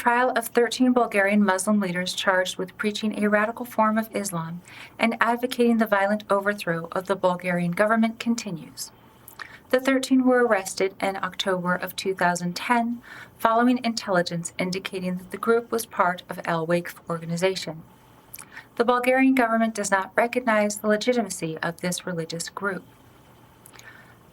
trial of 13 Bulgarian Muslim leaders charged with preaching a radical form of Islam and advocating the violent overthrow of the Bulgarian government continues. The 13 were arrested in October of 2010 following intelligence indicating that the group was part of Al-Waqf organization. The Bulgarian government does not recognize the legitimacy of this religious group.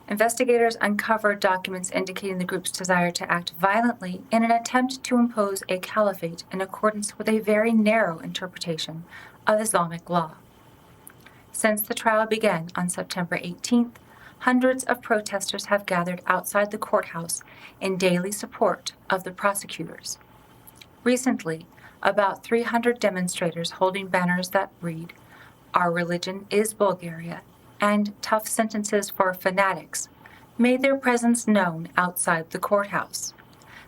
Investigators uncovered documents indicating the group's desire to act violently in an attempt to impose a caliphate in accordance with a very narrow interpretation of Islamic law. Since the trial began on September 18th, hundreds of protesters have gathered outside the courthouse in daily support of the prosecutors. Recently, about 300 demonstrators holding banners that read, "Our religion is Bulgaria," and "Tough sentences for fanatics," made their presence known outside the courthouse.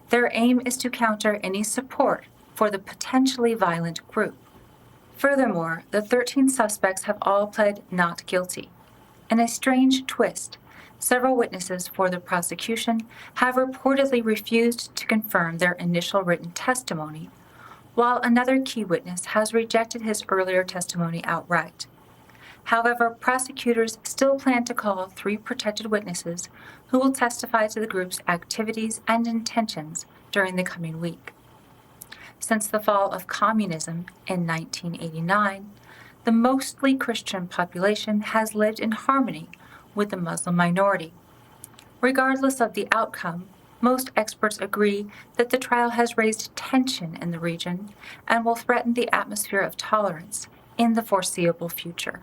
Their aim is to counter any support for the potentially violent group. Furthermore, the 13 suspects have all pled not guilty. In a strange twist, several witnesses for the prosecution have reportedly refused to confirm their initial written testimony, while another key witness has rejected his earlier testimony outright. However, prosecutors still plan to call 3 protected witnesses who will testify to the group's activities and intentions during the coming week. Since the fall of communism in 1989, the mostly Christian population has lived in harmony with the Muslim minority. Regardless of the outcome, most experts agree that the trial has raised tension in the region and will threaten the atmosphere of tolerance in the foreseeable future.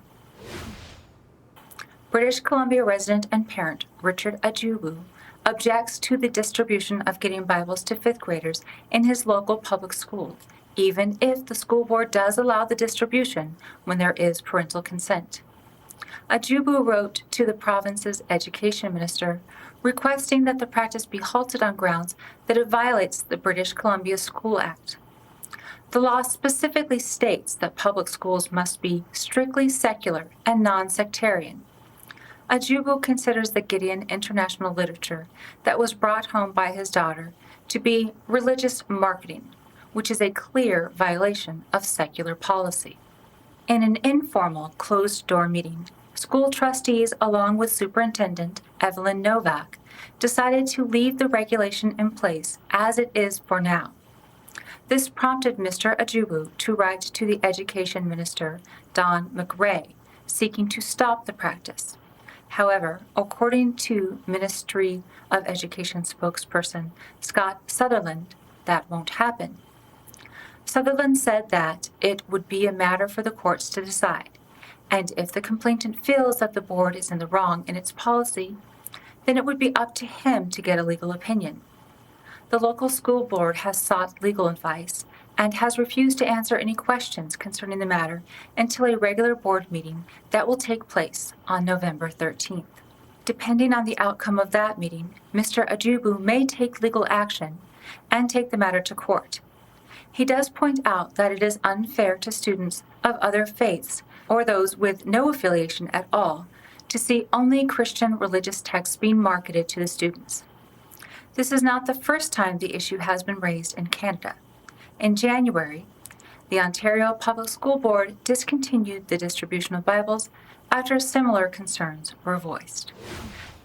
British Columbia resident and parent Richard Ajubu objects to the distribution of getting Bibles to 5th graders in his local public school, even if the school board does allow the distribution when there is parental consent. Ajubu wrote to the province's education minister requesting that the practice be halted on grounds that it violates the British Columbia School Act. The law specifically states that public schools must be strictly secular and non-sectarian. Ajubu considers the Gideon international literature that was brought home by his daughter to be religious marketing, which is a clear violation of secular policy. In an informal, closed-door meeting, school trustees, along with Superintendent Evelyn Novak, decided to leave the regulation in place as it is for now. This prompted Mr. Ajubu to write to the Education Minister, Don McRae, seeking to stop the practice. However, according to Ministry of Education spokesperson Scott Sutherland, that won't happen. Sutherland said that it would be a matter for the courts to decide, and if the complainant feels that the board is in the wrong in its policy, then it would be up to him to get a legal opinion. The local school board has sought legal advice and has refused to answer any questions concerning the matter until a regular board meeting that will take place on November 13th. Depending on the outcome of that meeting, Mr. Ajubu may take legal action and take the matter to court. He does point out that it is unfair to students of other faiths or those with no affiliation at all to see only Christian religious texts being marketed to the students. This is not the first time the issue has been raised in Canada. In January, the Ontario Public School Board discontinued the distribution of Bibles after similar concerns were voiced.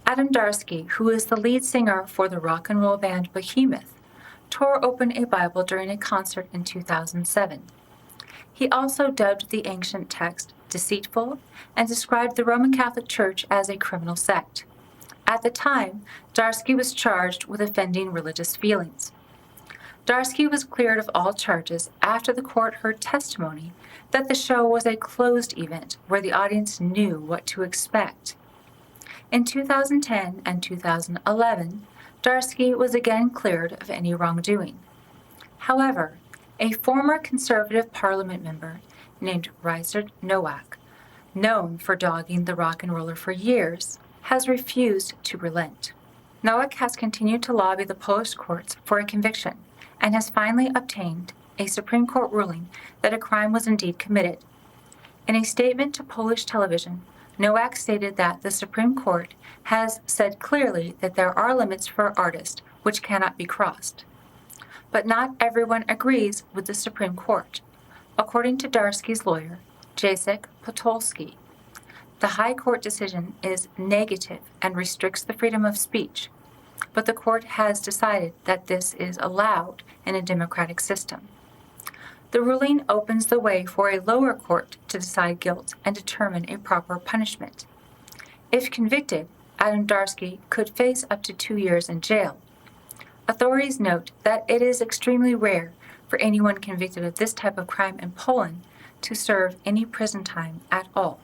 Adam Darsky, who is the lead singer for the rock and roll band Behemoth, tore open a Bible during a concert in 2007. He also dubbed the ancient text deceitful and described the Roman Catholic Church as a criminal sect. At the time, Darsky was charged with offending religious feelings. Darsky was cleared of all charges after the court heard testimony that the show was a closed event where the audience knew what to expect. In 2010 and 2011, Darsky was again cleared of any wrongdoing. However, a former Conservative Parliament member named Richard Nowak, known for dogging the rock and roller for years, has refused to relent. Nowak has continued to lobby the Polish courts for a conviction and has finally obtained a Supreme Court ruling that a crime was indeed committed. In a statement to Polish television, Nowak stated that the Supreme Court has said clearly that there are limits for artists which cannot be crossed. But not everyone agrees with the Supreme Court. According to Darsky's lawyer, Jacek Potolsky, the High Court decision is negative and restricts the freedom of speech, but the court has decided that this is allowed in a democratic system. The ruling opens the way for a lower court to decide guilt and determine a proper punishment. If convicted, Adam Darsky could face up to 2 years in jail. Authorities note that it is extremely rare for anyone convicted of this type of crime in Poland to serve any prison time at all.